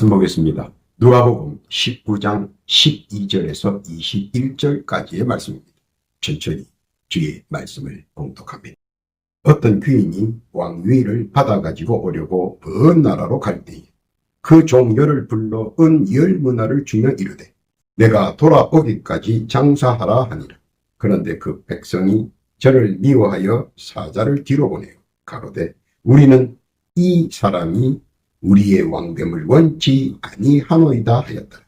말씀 보겠습니다. 누가복음 19장 12절에서 21절까지의 말씀입니다. 천천히 주의 말씀을 봉독합니다. 어떤 귀인이 왕위를 받아가지고 오려고 먼 나라로 갈 때에 그 종려를 불러 은 10문화를 주며 이르되 내가 돌아오기까지 장사하라 하니라. 그런데 그 백성이 저를 미워하여 사자를 뒤로 보내요. 가로되 우리는 이 사람이 우리의 왕됨을 원치 아니하노이다 하였다.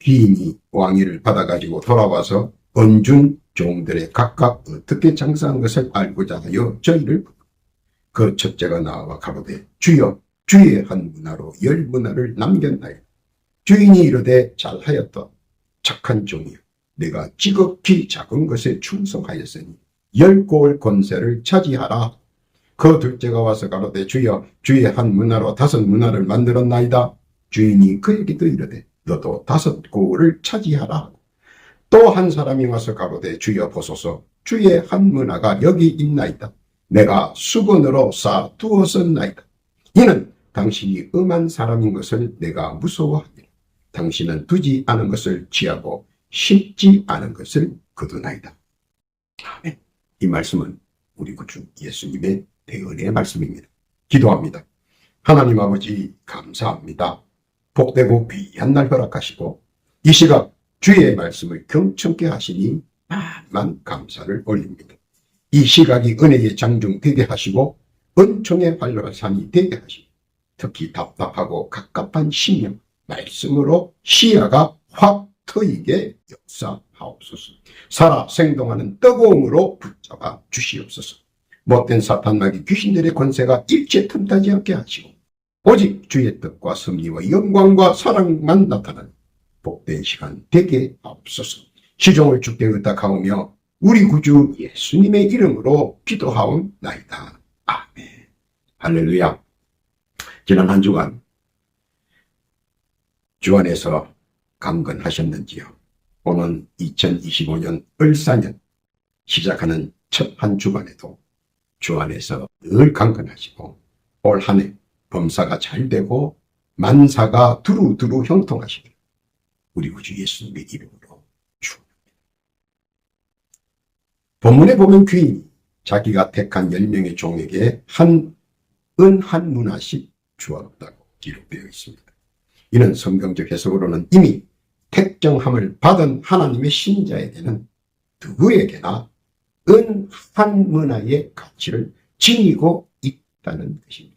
귀인이 왕위를 받아가지고 돌아와서 은준 종들의 각각 어떻게 장사한 것을 알고자 하여 저희를 부르고 그 첫째가 나와 가로되 주여 주의 한 문화로 10문화를 남겼나이다. 주인이 이르되 잘하였다. 착한 종이여 내가 지극히 작은 것에 충성하였으니 10고을 권세를 차지하라. 그 둘째가 와서 가로되 주여 주의 한 문화로 5문화를 만들었나이다. 주인이 그에게도 이르되 너도 5고을을 차지하라. 또 한 사람이 와서 가로되 주여 보소서 주의 한 문화가 여기 있나이다. 내가 수건으로 쌓아 두었었나이다. 이는 당신이 음한 사람인 것을 내가 무서워하니라. 당신은 두지 않은 것을 취하고 심지 않은 것을 거두나이다. 아멘. 이 말씀은 우리 구주 예수님의 대언의 말씀입니다. 기도합니다. 하나님 아버지 감사합니다. 복되고 귀한 날 허락하시고 이 시각 주의 말씀을 경청케 하시니 만만 감사를 올립니다. 이 시각이 은혜의 장중 되게 하시고 은총의 활로산이 되게 하시고 특히 답답하고 갑갑한 심령 말씀으로 시야가 확 트이게 역사하옵소서. 살아 생동하는 뜨거움으로 붙잡아 주시옵소서. 못된 사탄마귀 귀신들의 권세가 일체 틈타지 않게 하시고 오직 주의 뜻과 섭리와 영광과 사랑만 나타나는 복된 시간 되게 하옵소서. 시종을 주께 의탁하오며 우리 구주 예수님의 이름으로 기도하옵나이다. 아멘. 할렐루야. 지난 한 주간 주 안에서 강건하셨는지요? 오는 2025년 을사년 시작하는 첫 한 주간에도 주 안에서 늘 강건하시고 올 한 해 범사가 잘 되고 만사가 두루두루 형통하시길 우리 구주 예수님의 이름으로 축원합니다. 본문에 보면 귀인이 자기가 택한 10명의 종에게 한 문화씩 주었다고 기록되어 있습니다. 이는 성경적 해석으로는 이미 택정함을 받은 하나님의 신자에게는 누구에게나 한 문화의 가치를 지니고 있다는 것입니다.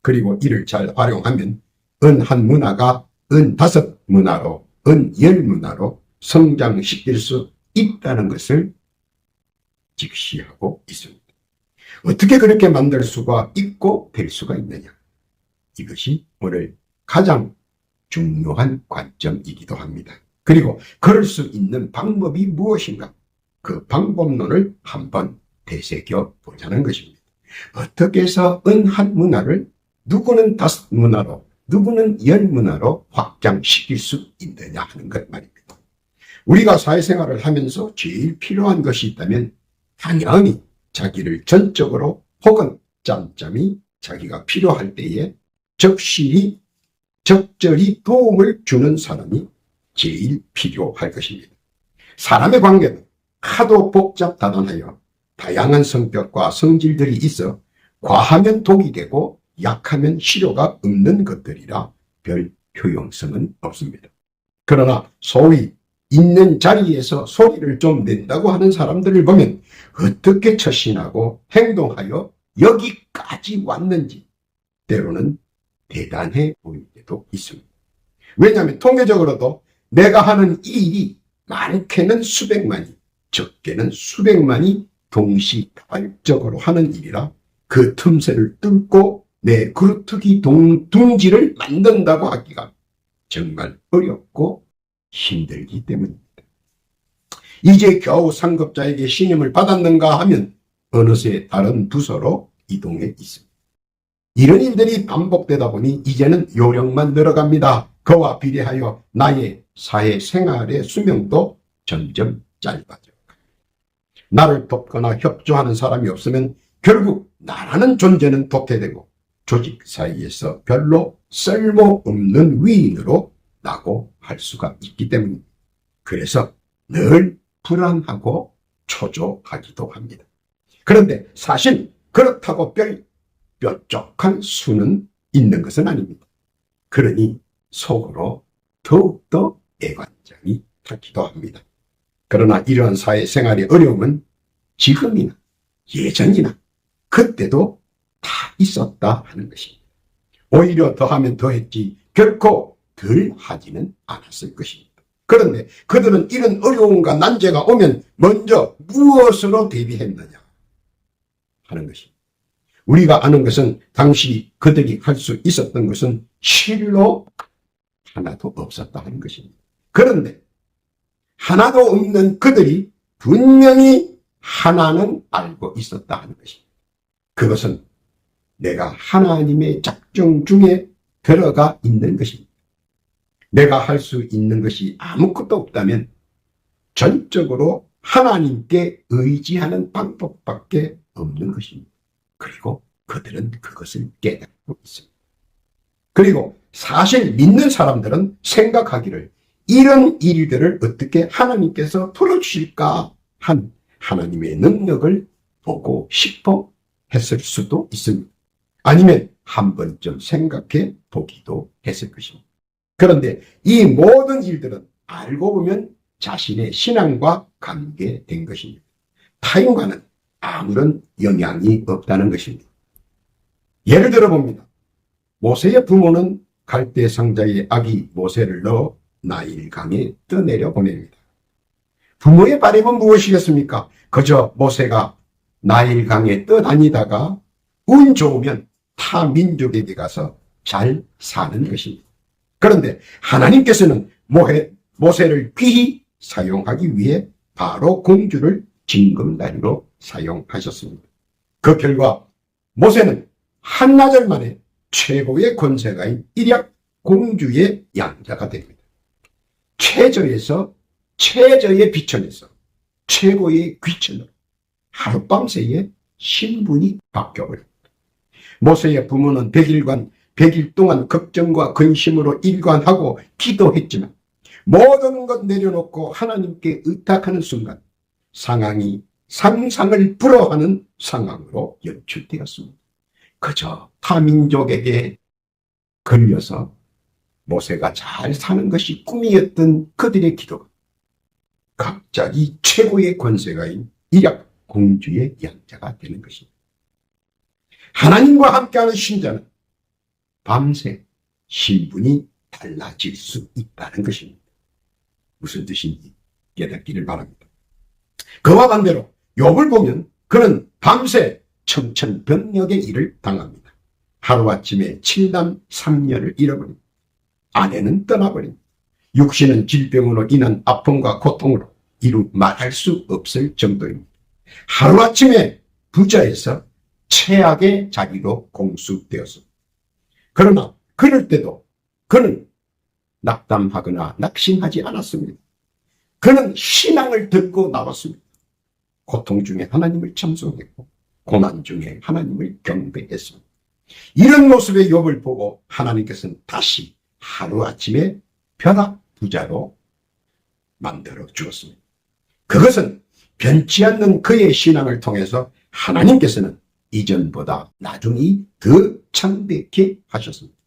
그리고 이를 잘 활용하면 한 문화가 5문화로 10문화로 성장시킬 수 있다는 것을 직시하고 있습니다. 어떻게 그렇게 만들 수가 있고 될 수가 있느냐? 이것이 오늘 가장 중요한 관점이기도 합니다. 그리고 그럴 수 있는 방법이 무엇인가? 그 방법론을 한번 되새겨 보자는 것입니다. 어떻게 해서 한 문화를 누구는 5문화로 누구는 10문화로 확장시킬 수 있느냐 하는 것 말입니다. 우리가 사회생활을 하면서 제일 필요한 것이 있다면 당연히 자기를 전적으로 혹은 짬짬이 자기가 필요할 때에 적절히 도움을 주는 사람이 제일 필요할 것입니다. 사람의 관계는 하도 복잡다단하여 다양한 성격과 성질들이 있어 과하면 독이 되고 약하면 실효가 없는 것들이라 별 효용성은 없습니다. 그러나 소위 있는 자리에서 소리를 좀 낸다고 하는 사람들을 보면 어떻게 처신하고 행동하여 여기까지 왔는지 때로는 대단해 보일 때도 있습니다. 왜냐하면 통계적으로도 내가 하는 이 일이 많게는 수백만이 적게는 수백만이 동시다발적으로 하는 일이라 그 틈새를 뚫고 내 그루터기 둥지를 만든다고 하기가 정말 어렵고 힘들기 때문입니다. 이제 겨우 상급자에게 신임을 받았는가 하면 어느새 다른 부서로 이동해 있습니다. 이런 일들이 반복되다 보니 이제는 요령만 늘어갑니다. 그와 비례하여 나의 사회생활의 수명도 점점 짧아져. 나를 돕거나 협조하는 사람이 없으면 결국 나라는 존재는 도태되고 조직 사이에서 별로 쓸모없는 위인으로 나고 할 수가 있기 때문입니다. 그래서 늘 불안하고 초조하기도 합니다. 그런데 사실 그렇다고 뾰족한 수는 있는 것은 아닙니다. 그러니 속으로 더욱더 애관장이 타기도 합니다. 그러나 이러한 사회생활의 어려움은 지금이나 예전이나 그때도 다 있었다 하는 것입니다. 오히려 더하면 더했지 결코 덜 하지는 않았을 것입니다. 그런데 그들은 이런 어려움과 난제가 오면 먼저 무엇으로 대비했느냐 하는 것입니다. 우리가 아는 것은 당시 그들이 할 수 있었던 것은 실로 하나도 없었다 하는 것입니다. 그런데 하나도 없는 그들이 분명히 하나는 알고 있었다 하는 것입니다. 그것은 내가 하나님의 작정 중에 들어가 있는 것입니다. 내가 할 수 있는 것이 아무것도 없다면 전적으로 하나님께 의지하는 방법밖에 없는 것입니다. 그리고 그들은 그것을 깨닫고 있습니다. 그리고 사실 믿는 사람들은 생각하기를 이런 일들을 어떻게 하나님께서 풀어주실까 한 하나님의 능력을 보고 싶어 했을 수도 있습니다. 아니면 한 번쯤 생각해 보기도 했을 것입니다. 그런데 이 모든 일들은 알고 보면 자신의 신앙과 관계된 것입니다. 타인과는 아무런 영향이 없다는 것입니다. 예를 들어 봅니다. 모세의 부모는 갈대 상자에 아기 모세를 넣어 나일강에 떠내려 보냅니다. 부모의 바람은 무엇이겠습니까? 그저 모세가 나일강에 떠다니다가 운 좋으면 타 민족에게 가서 잘 사는 것입니다. 그런데 하나님께서는 모세를 귀히 사용하기 위해 바로 공주를 징검다리로 사용하셨습니다. 그 결과 모세는 한나절 만에 최고의 권세가인 일약 공주의 양자가 됩니다. 최저에서 최저의 비천에서 최고의 귀천으로 하룻밤새에 신분이 바뀌어버립니다. 모세의 부모는 100일 동안 걱정과 근심으로 일관하고 기도했지만 모든 것 내려놓고 하나님께 의탁하는 순간 상황이 상상을 불허하는 상황으로 연출되었습니다. 그저 타민족에게 걸려서 모세가 잘 사는 것이 꿈이었던 그들의 기도가 갑자기 최고의 권세가인 일약 공주의 양자가 되는 것입니다. 하나님과 함께하는 신자는 밤새 신분이 달라질 수 있다는 것입니다. 무슨 뜻인지 깨닫기를 바랍니다. 그와 반대로 욥을 보면 그는 밤새 청천벽력의 일을 당합니다. 하루아침에 7남 3녀를 잃어버립니다. 아내는 떠나버립니다. 육신은 질병으로 인한 아픔과 고통으로 이루 말할 수 없을 정도입니다. 하루아침에 부자에서 최악의 자리로 공수되었습니다. 그러나 그럴 때도 그는 낙담하거나 낙심하지 않았습니다. 그는 신앙을 들고 나왔습니다. 고통 중에 하나님을 찬송했고 고난 중에 하나님을 경배했습니다. 이런 모습의 욥을 보고 하나님께서는 다시 하루아침에 벼락 부자로 만들어 주었습니다. 그것은 변치 않는 그의 신앙을 통해서 하나님께서는 이전보다 나중이 더 창대케 하셨습니다.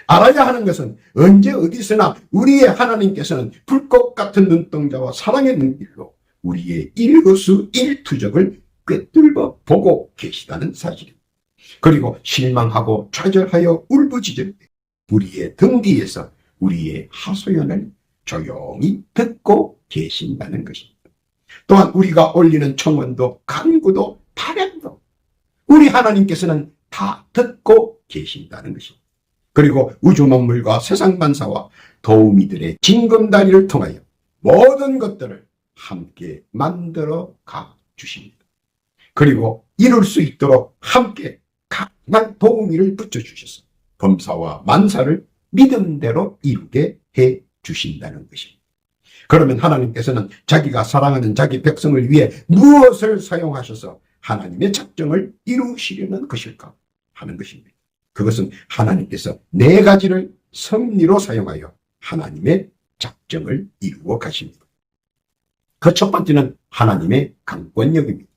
알아야 하는 것은 언제 어디서나 우리의 하나님께서는 불꽃 같은 눈동자와 사랑의 눈길로 우리의 일거수일투족을 꿰뚫어 보고 계시다는 사실입니다. 그리고 실망하고 좌절하여 울부짖을 때 우리의 등 뒤에서 우리의 하소연을 조용히 듣고 계신다는 것입니다. 또한 우리가 올리는 청원도 간구도 파련도 우리 하나님께서는 다 듣고 계신다는 것입니다. 그리고 우주 만물과 세상 만사와 도우미들의 징검다리를 통하여 모든 것들을 함께 만들어 가 주십니다. 그리고 이룰 수 있도록 함께 강한 도우미를 붙여주셔서 범사와 만사를 믿음대로 이루게 해 주신다는 것입니다. 그러면 하나님께서는 자기가 사랑하는 자기 백성을 위해 무엇을 사용하셔서 하나님의 작정을 이루시려는 것일까 하는 것입니다. 그것은 하나님께서 네 가지를 섭리로 사용하여 하나님의 작정을 이루어 가십니다. 그 첫 번째는 하나님의 강권력입니다.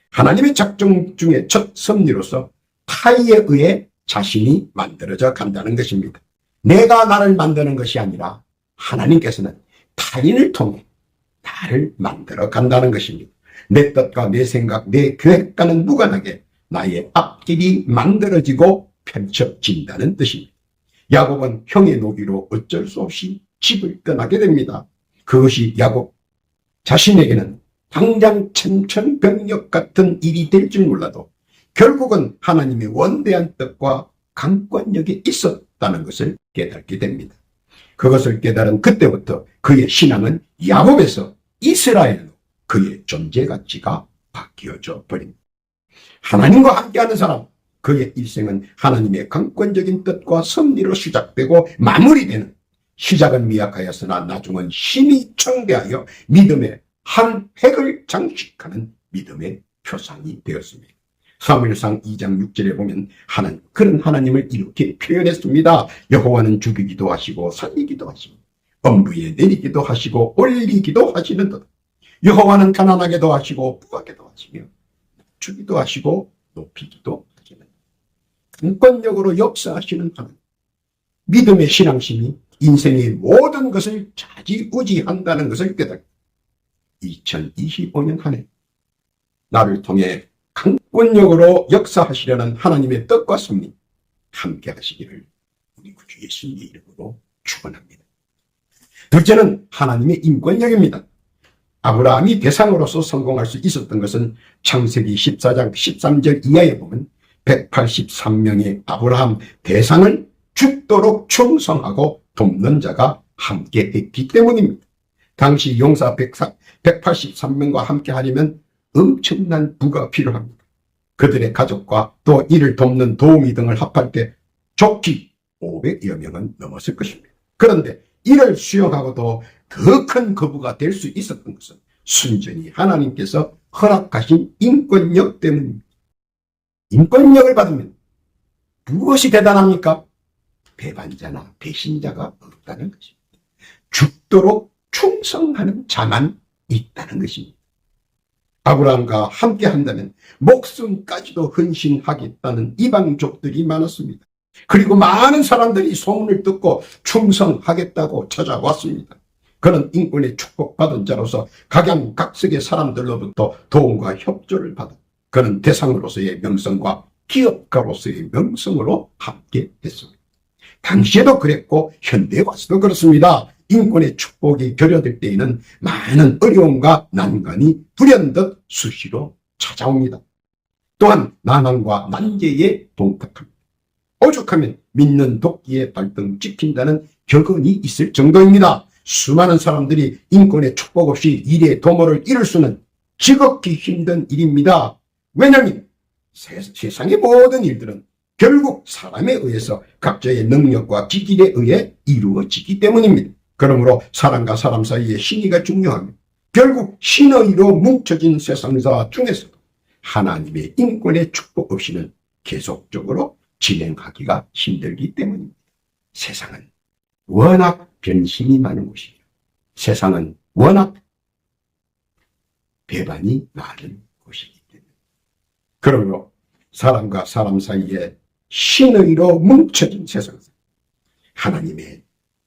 하나님의 작정 중에 첫 섭리로서 타의에 의해 자신이 만들어져 간다는 것입니다. 내가 나를 만드는 것이 아니라 하나님께서는 타인을 통해 나를 만들어 간다는 것입니다. 내 뜻과 내 생각, 내 계획과는 무관하게 나의 앞길이 만들어지고 펼쳐진다는 뜻입니다. 야곱은 형의 노기로 어쩔 수 없이 집을 떠나게 됩니다. 그것이 야곱 자신에게는 당장 천천병력 같은 일이 될 줄 몰라도 결국은 하나님의 원대한 뜻과 강권력이 있었다는 것을 깨닫게 됩니다. 그것을 깨달은 그때부터 그의 신앙은 야곱에서 이스라엘로 그의 존재 가치가 바뀌어져 버립니다. 하나님과 함께하는 사람, 그의 일생은 하나님의 강권적인 뜻과 섭리로 시작되고 마무리되는, 시작은 미약하였으나 나중은 힘이 청대하여 믿음의 한 획을 장식하는 믿음의 표상이 되었습니다. 사무엘상 2장 6절에 보면 그런 하나님을 이렇게 표현했습니다. 여호와는 죽이기도 하시고 살리기도 하시고 엄부에 내리기도 하시고 올리기도 하시는 듯 여호와는 가난하게도 하시고 부하게도 하시며 주기도 하시고 높이기도 하시는 강권력으로 역사하시는 하나님. 믿음의 신앙심이 인생의 모든 것을 좌지우지한다는 것을 깨닫고 2025년 한 해 나를 통해 강권력으로 역사하시려는 하나님의 뜻과 섭리 함께 하시기를 우리 구주 예수님의 이름으로 축원합니다. 둘째는 하나님의 인권력입니다. 아브라함이 대상으로서 성공할 수 있었던 것은 창세기 14장 13절 이하에 보면 183명의 아브라함 대상을 죽도록 충성하고 돕는 자가 함께 했기 때문입니다. 당시 용사 183명과 함께 하려면 엄청난 부가 필요합니다. 그들의 가족과 또 이를 돕는 도우미 등을 합할 때 좋기 500여 명은 넘었을 것입니다. 그런데 이를 수용하고도 더 큰 거부가 될 수 있었던 것은 순전히 하나님께서 허락하신 인권력 때문입니다. 인권력을 받으면 무엇이 대단합니까? 배반자나 배신자가 없다는 것입니다. 죽도록 충성하는 자만 있다는 것입니다. 아브라함과 함께 한다면 목숨까지도 헌신하겠다는 이방족들이 많았습니다. 그리고 많은 사람들이 소문을 듣고 충성하겠다고 찾아왔습니다. 그는 인권의 축복받은 자로서 각양각색의 사람들로부터 도움과 협조를 받아 그는 대상으로서의 명성과 기업가로서의 명성으로 함께 했습니다. 당시에도 그랬고 현대에 와서도 그렇습니다. 인권의 축복이 결여될 때에는 많은 어려움과 난관이 불현듯 수시로 찾아옵니다. 또한 난항과 난제에 동탁합니다. 오죽하면 믿는 도끼에 발등 찍힌다는 격언이 있을 정도입니다. 수많은 사람들이 인권의 축복 없이 일의 도모를 이룰 수는 지극히 힘든 일입니다. 왜냐하면 세상의 모든 일들은 결국 사람에 의해서 각자의 능력과 기질에 의해 이루어지기 때문입니다. 그러므로 사람과 사람 사이의 신의가 중요합니다. 결국 신의로 뭉쳐진 세상사 중에서도 하나님의 인권의 축복 없이는 계속적으로 진행하기가 힘들기 때문입니다. 세상은 워낙 변심이 많은 곳이에요. 세상은 워낙 배반이 많은 곳이기 때문에. 그러므로 사람과 사람 사이에 신의로 뭉쳐진 세상에서 하나님의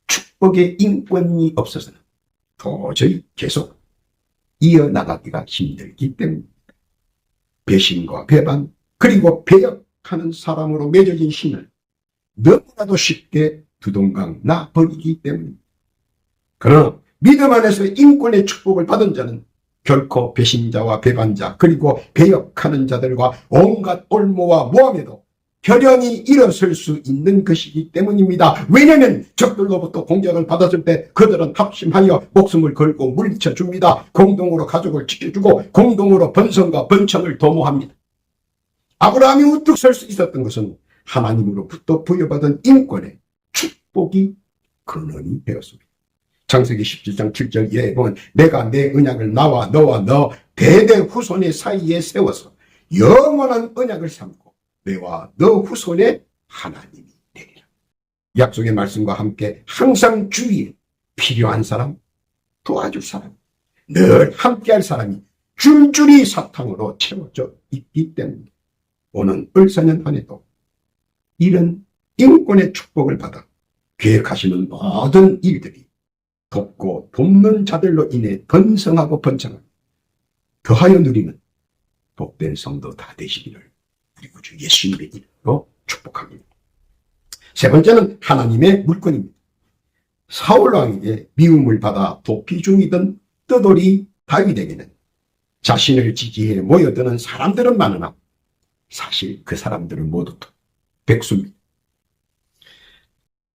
축복의 인권이 없어서는 도저히 계속 이어나가기가 힘들기 때문입니다. 배신과 배반 그리고 배역하는 사람으로 맺어진 신을 너무나도 쉽게 두동강 놔버리기 때문입니다. 그러나 믿음 안에서 인권의 축복을 받은 자는 결코 배신자와 배반자 그리고 배역하는 자들과 온갖 올모와 모함에도 결연히 일어설 수 있는 것이기 때문입니다. 왜냐하면 적들로부터 공격을 받았을 때 그들은 합심하여 목숨을 걸고 물리쳐 줍니다. 공동으로 가족을 지켜주고 공동으로 번성과 번창을 도모합니다. 아브라함이 우뚝 설 수 있었던 것은 하나님으로부터 부여받은 인권의 축복이 근원이 되었습니다. 창세기 17장 7절 이하에 보면 내가 내 언약을 나와 너와 너 대대 후손의 사이에 세워서 영원한 언약을 삼고 내와 너 후손의 하나님이 되리라. 약속의 말씀과 함께 항상 주위에 필요한 사람, 도와줄 사람, 늘 함께할 사람이 줄줄이 사탕으로 채워져 있기 때문에 오는 을사년 한 해도 이런 인권의 축복을 받아 계획하시는 모든 일들이 돕고 돕는 자들로 인해 번성하고 번창하고 더하여 누리는 복된 성도 다 되시기를 우리 구주 예수님의 이름으로 축복합니다. 세 번째는 하나님의 물건입니다. 사울왕에게 미움을 받아 도피 중이던 떠돌이 다윗에게는 자신을 지지해 모여드는 사람들은 많으나 사실 그 사람들은 모두 백수입니다.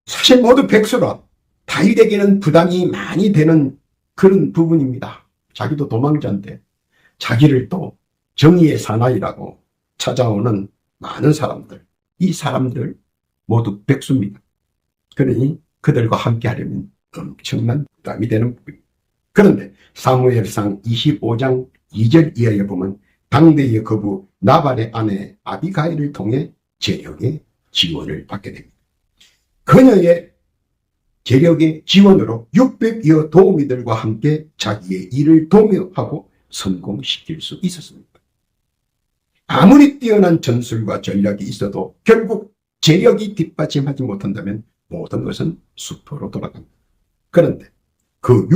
사실 모두 백수라 다윗에게는 부담이 많이 되는 그런 부분입니다. 자기도 도망자인데 자기를 또 정의의 사나이라고 찾아오는 많은 사람들, 이 사람들 모두 백수입니다. 그러니 그들과 함께 하려면 엄청난 부담이 되는 부분입니다. 그런데 사무엘상 25장 2절 이하에 보면 당대의 거부 나발의 아내 아비가일을 통해 재력의 지원을 받게 됩니다. 그녀의 재력의 지원으로 600여 도우미들과 함께 자기의 일을 도모하고 성공시킬 수 있었습니다. 아무리 뛰어난 전술과 전략이 있어도 결국 재력이 뒷받침하지 못한다면 모든 것은 수포로 돌아갑니다. 그런데 그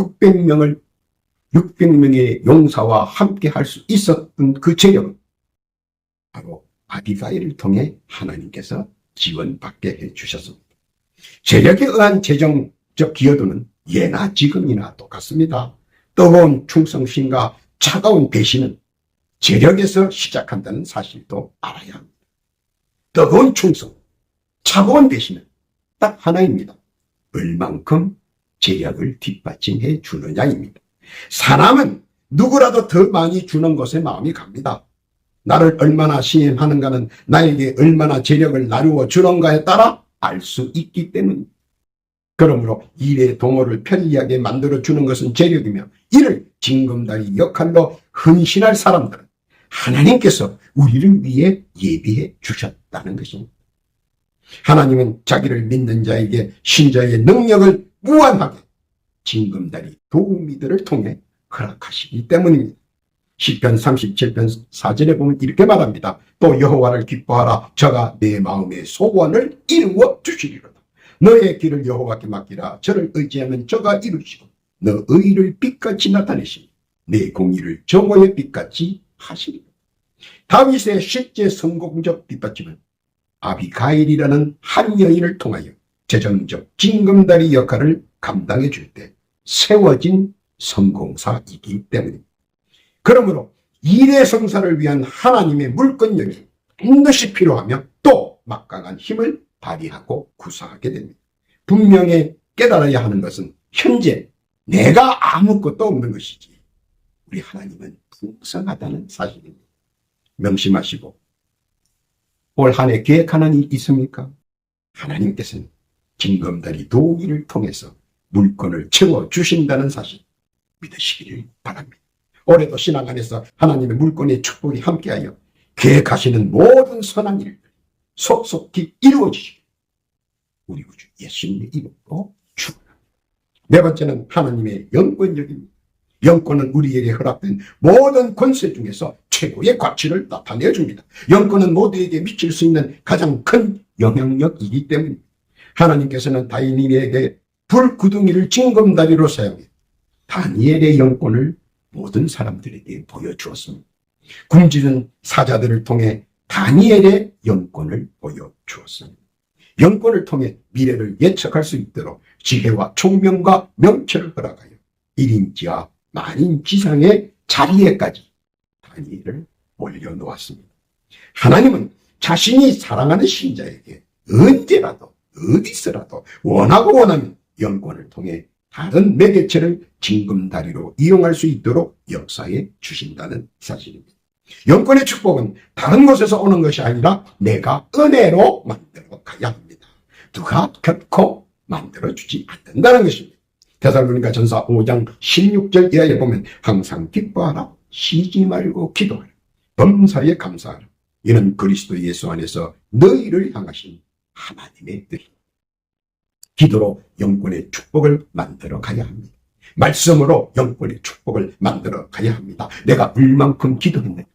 600명의 용사와 함께 할 수 있었던 그 재력은 바로 아비가일을 통해 하나님께서 지원받게 해주셨습니다. 재력에 의한 재정적 기여도는 예나 지금이나 똑같습니다. 뜨거운 충성심과 차가운 배신은 재력에서 시작한다는 사실도 알아야 합니다. 뜨거운 충성, 차가운 배신은 딱 하나입니다. 얼만큼 재력을 뒷받침해 주느냐입니다. 사람은 누구라도 더 많이 주는 것에 마음이 갑니다. 나를 얼마나 시행하는가는 나에게 얼마나 재력을 나누어 주는가에 따라 알 수 있기 때문입니다. 그러므로 일의 동호를 편리하게 만들어주는 것은 재력이며 이를 징검다리 역할로 헌신할 사람들은 하나님께서 우리를 위해 예비해 주셨다는 것입니다. 하나님은 자기를 믿는 자에게 신자의 능력을 무한하게 징검다리 도우미들을 통해 허락하시기 때문입니다. 시편 37편 4절에 보면 이렇게 말합니다. 또 여호와를 기뻐하라. 저가 내 마음의 소원을 이루어 주시리로다. 너의 길을 여호와께 맡기라. 저를 의지하면 저가 이루시고 너 의를 빛같이 나타내시니 내 공의를 정오의 빛같이 하시리로다. 다윗의 실제 성공적 뒷받침은 아비가일이라는 한 여인을 통하여 재정적 징검다리 역할을 감당해 줄 때 세워진 성공사이기 때문입니다. 그러므로 일의 성사를 위한 하나님의 물건력이 반드시 필요하며 또 막강한 힘을 발휘하고 구사하게 됩니다. 분명히 깨달아야 하는 것은 현재 내가 아무것도 없는 것이지 우리 하나님은 풍성하다는 사실입니다. 명심하시고 올 한 해 계획하는 일 있습니까? 하나님께서는 징검다리 도우미를 통해서 물건을 채워주신다는 사실 믿으시기를 바랍니다. 올해도 신앙 안에서 하나님의 물건의 축복이 함께하여 계획하시는 모든 선한 일들 속속히 이루어지시길 우리 구주 예수님의 이름으로 축원합니다. 네 번째는 하나님의 영권력입니다. 영권은 우리에게 허락된 모든 권세 중에서 최고의 가치를 나타내 줍니다. 영권은 모두에게 미칠 수 있는 가장 큰 영향력이기 때문입니다. 하나님께서는 다니엘에게 불구덩이를 징검다리로 사용해 다니엘의 영권을 모든 사람들에게 보여주었습니다. 굶주린 사자들을 통해 다니엘의 영권을 보여주었습니다. 영권을 통해 미래를 예측할 수 있도록 지혜와 총명과 명철을 허락하여 1인지와 만인지상의 자리에까지 다니엘을 올려놓았습니다. 하나님은 자신이 사랑하는 신자에게 언제라도 어디서라도 원하고 원하면 영권을 통해 다른 매개체를 징검다리로 이용할 수 있도록 역사해 주신다는 사실입니다. 영권의 축복은 다른 곳에서 오는 것이 아니라 내가 은혜로 만들어 가야 합니다. 누가 결코 만들어주지 않는다는 것입니다. 데살로니가 전서 5장 16절 이하에 보면 항상 기뻐하라. 쉬지 말고 기도하라. 범사에 감사하라. 이는 그리스도 예수 안에서 너희를 향하신 하나님의 뜻. 기도로 영권의 축복을 만들어 가야 합니다. 말씀으로 영권의 축복을 만들어 가야 합니다. 내가 얼만큼 기도했느냐,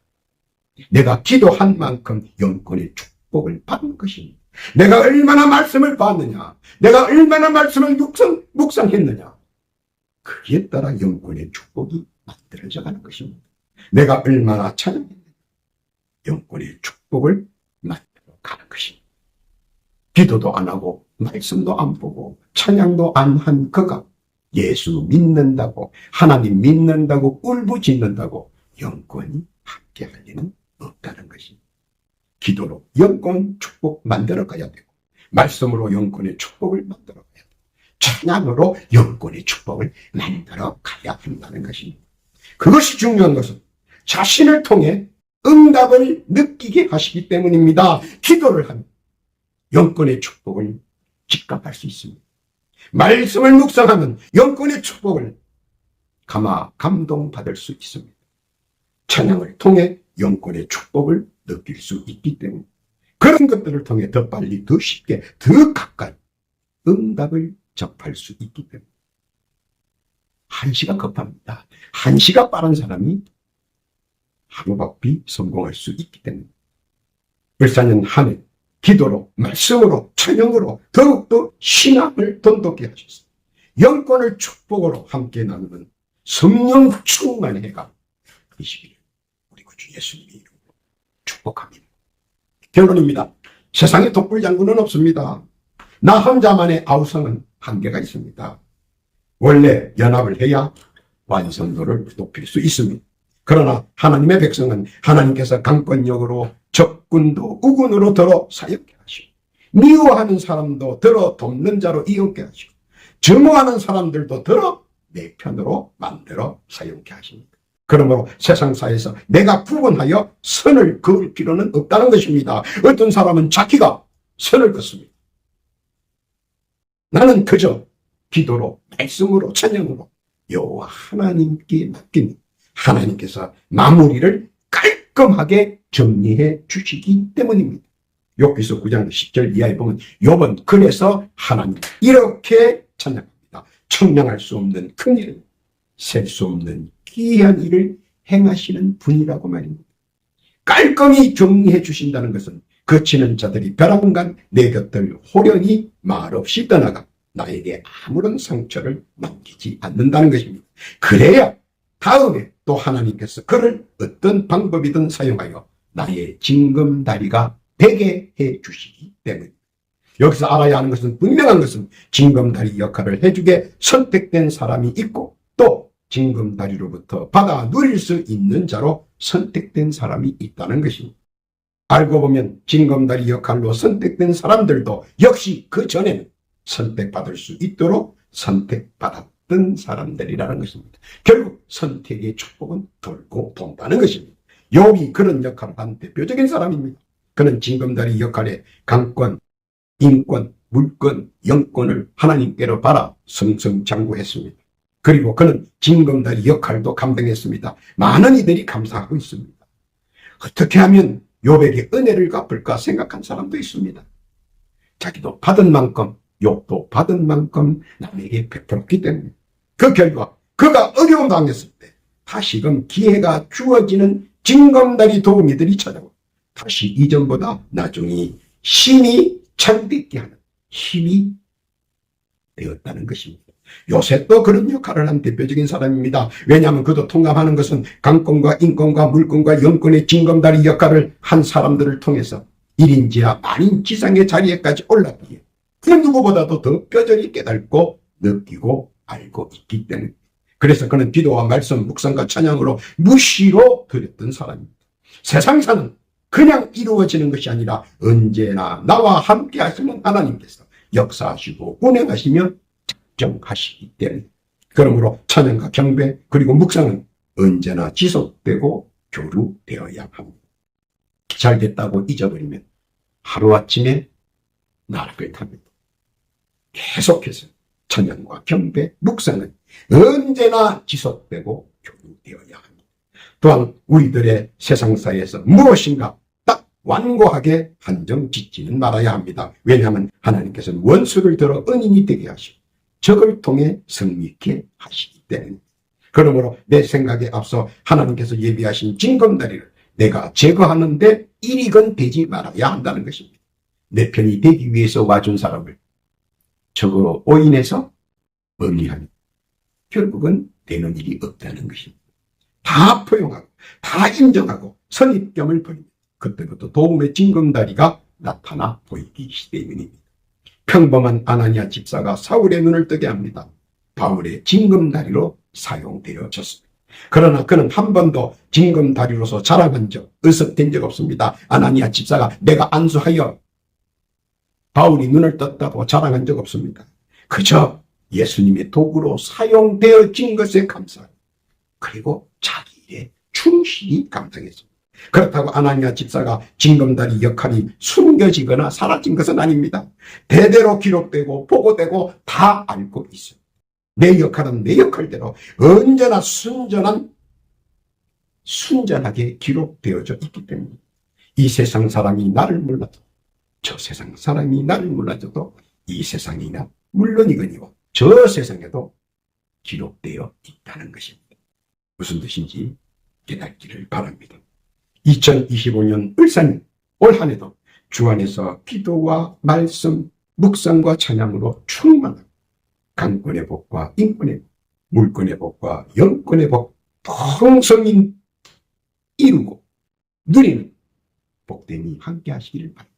내가 기도한 만큼 영권의 축복을 받는 것입니다. 내가 얼마나 말씀을 받느냐, 내가 얼마나 말씀을 묵상했느냐, 그에 따라 영권의 축복이 만들어져 가는 것입니다. 내가 얼마나 찬양했느냐, 영권의 축복을 만들어 가는 것입니다. 기도도 안 하고 말씀도 안 보고 찬양도 안 한 그가 예수 믿는다고, 하나님 믿는다고, 울부짖는다고 영권이 함께할 리는 없다는 것입니다. 기도로 영권 축복 만들어 가야 되고, 말씀으로 영권의 축복을 만들어 가야 되고, 찬양으로 영권의 축복을 만들어 가야 한다는 것입니다. 그것이 중요한 것은 자신을 통해 응답을 느끼게 하시기 때문입니다. 기도를 하면 영권의 축복을 직감할 수 있습니다. 말씀을 묵상하면 영권의 축복을 감동받을 수 있습니다. 찬양을 통해 영권의 축복을 느낄 수 있기 때문에 그런 것들을 통해 더 빨리, 더 쉽게, 더 가까이 응답을 접할 수 있기 때문에 한시가 급합니다. 한시가 빠른 사람이 하루바삐 성공할 수 있기 때문에 을사년 한 해 기도로, 말씀으로, 찬양으로 더욱더 신앙을 돈독히 하셔서 영권을 축복으로 함께 나누는 성령 충만의 해가 되시기를 우리 구주 예수님의 이름으로 축복합니다. 결론입니다. 세상에 독불장군은 없습니다. 나 혼자만의 아우성은 한계가 있습니다. 원래 연합을 해야 완성도를 높일 수 있습니다. 그러나 하나님의 백성은 하나님께서 강권력으로 적군도 우군으로 들어 사역케 하시고, 미워하는 사람도 들어 돕는 자로 이용케 하시고, 증오하는 사람들도 들어 내 편으로 만들어 사용케 하십니다. 그러므로 세상사에서 내가 구분하여 선을 그을 필요는 없다는 것입니다. 어떤 사람은 자기가 선을 긋습니다. 나는 그저 기도로, 말씀으로, 찬양으로 여호와 하나님께 맡기는, 하나님께서 마무리를 깔끔하게 정리해 주시기 때문입니다. 욥기서 9장 10절 이하에 보면 욥은 그래서 하나님 이렇게 찬양합니다. 청량할 수 없는 큰 일을, 셀 수 없는 기이한 일을 행하시는 분이라고 말입니다. 깔끔히 정리해 주신다는 것은 거치는 자들이 벼랑간 내 곁을 호련히 말없이 떠나가 나에게 아무런 상처를 남기지 않는다는 것입니다. 그래야 다음에 또 하나님께서 그를 어떤 방법이든 사용하여 나의 징검다리가 되게 해 주시기 때문입니다. 여기서 알아야 하는 것은, 분명한 것은 징검다리 역할을 해주게 선택된 사람이 있고, 또 징검다리로부터 받아 누릴 수 있는 자로 선택된 사람이 있다는 것입니다. 알고 보면 징검다리 역할로 선택된 사람들도 역시 그 전에는 선택받을 수 있도록 선택받았던 사람들이라는 것입니다. 결국 선택의 축복은 돌고 돈다는 것입니다. 욥이 그런 역할을 한 대표적인 사람입니다. 그는 징검다리 역할에 강권, 인권, 물권, 영권을 하나님께로 받아 승승장구했습니다. 그리고 그는 징검다리 역할도 감당했습니다. 많은 이들이 감사하고 있습니다. 어떻게 하면 욥에게 은혜를 갚을까 생각한 사람도 있습니다. 자기도 받은 만큼, 욥도 받은 만큼 남에게 베풀었기 때문에 그 결과 그가 어려움 당했을 때 다시금 기회가 주어지는 징검다리 도우미들이 찾아오고 다시 이전보다 나중에 신이 창듣게 하는 힘이 되었다는 것입니다. 요셉도 그런 역할을 한 대표적인 사람입니다. 왜냐하면 그도 통합하는 것은 강권과 인권과 물권과 영권의 징검다리 역할을 한 사람들을 통해서 1인지하 만인지상의 자리에까지 올라가기에 그 누구보다도 더 뼈저리 깨닫고 느끼고 알고 있기 때문에, 그래서 그는 기도와 말씀, 묵상과 찬양으로 무시로 드렸던 사람입니다. 세상사는 그냥 이루어지는 것이 아니라 언제나 나와 함께 하시는 하나님께서 역사하시고 운행하시며 작정하시기 때문에, 그러므로 찬양과 경배 그리고 묵상은 언제나 지속되고 교류되어야 합니다. 잘 됐다고 잊어버리면 하루아침에 나락을 탑니다. 계속해서 찬양과 경배, 묵상은 언제나 지속되고 교류되어야 합니다. 또한 우리들의 세상사에서 무엇인가 딱 완고하게 한정 짓지는 말아야 합니다. 왜냐하면 하나님께서는 원수를 들어 은인이 되게 하시고 적을 통해 승리케 하시기 때문입니다. 그러므로 내 생각에 앞서 하나님께서 예비하신 징검다리를 내가 제거하는데 일익은 되지 말아야 한다는 것입니다. 내 편이 되기 위해서 와준 사람을 적으로 오인해서 멀리하면 결국은 되는 일이 없다는 것입니다. 다 포용하고 다 인정하고 선입견을 버립니다. 그때부터 도움의 징검다리가 나타나 보이기 때문입니다. 평범한 아나니아 집사가 사울의 눈을 뜨게 합니다. 바울의 징검다리로 사용되어졌습니다. 그러나 그는 한 번도 징검다리로서 자랑한 적, 의석된 적 없습니다. 아나니아 집사가 내가 안수하여 바울이 눈을 떴다고 자랑한 적 없습니다. 그저 예수님의 도구로 사용되어진 것에 감사하고 그리고 자기 일에 충실히 감당했습니다. 그렇다고 아나니아 집사가 징검다리 역할이 숨겨지거나 사라진 것은 아닙니다. 대대로 기록되고 보고되고 다 알고 있어요. 내 역할은 내 역할대로 언제나 순전하게 기록되어져 있기 때문에 이 세상 사람이 나를 몰라도 저 세상 사람이 나를 몰라줘도 이 세상이나 물론이거니와 저 세상에도 기록되어 있다는 것입니다. 무슨 뜻인지 깨닫기를 바랍니다. 2025년 을사년 올 한해도 주 안에서 기도와 말씀, 묵상과 찬양으로 충만한 강권의 복과 인권의 복, 물권의 복과 영권의 복 풍성히 이루고 누리는 복됨이 함께 하시기를 바랍니다.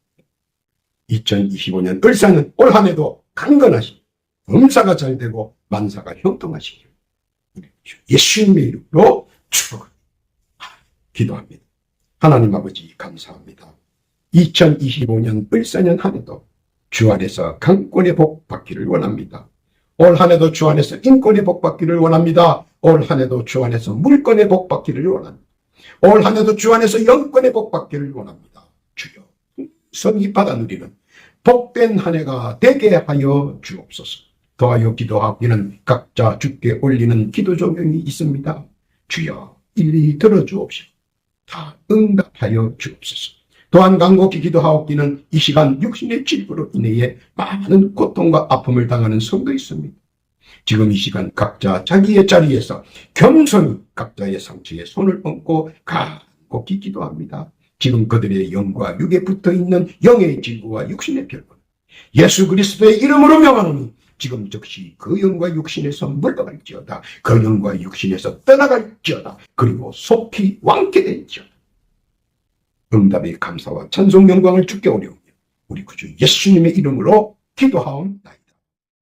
2025년 을사년 올 한해도 강건하시고 범사가 잘 되고 만사가 형통하시기를 예수님의 이름으로 축복합니다. 기도합니다. 하나님 아버지 감사합니다. 2025년 을사년 한 해도 주 안에서 강권의 복 받기를 원합니다. 올 한 해도 주 안에서 인권의 복 받기를 원합니다. 올 한 해도 주 안에서 물권의 복 받기를 원합니다. 올 한 해도 주 안에서 영권의 복 받기를 원합니다. 주여 성이 받아 누리는 복된 한 해가 되게 하여 주옵소서. 더하여 기도하기는 각자 주께 올리는 기도 조명이 있습니다. 주여 일일이 들어주옵시고 다 응답하여 주옵소서. 또한 간곡히 기도하옵기는 이 시간 육신의 질부로 인해 많은 고통과 아픔을 당하는 성도 있습니다. 지금 이 시간 각자 자기의 자리에서 겸손히 각자의 상처에 손을 얹고 간곡히 기도합니다. 지금 그들의 영과 육에 붙어있는 영의 질부와 육신의 별과 예수 그리스도의 이름으로 명하노니 지금 즉시 그 영과 육신에서 물러갈지어다. 그 영과 육신에서 떠나갈지어다. 그리고 속히 완쾌될지어다. 응답의 감사와 찬송 영광을 주께 올려오며 우리 구주 예수님의 이름으로 기도하옵나이다.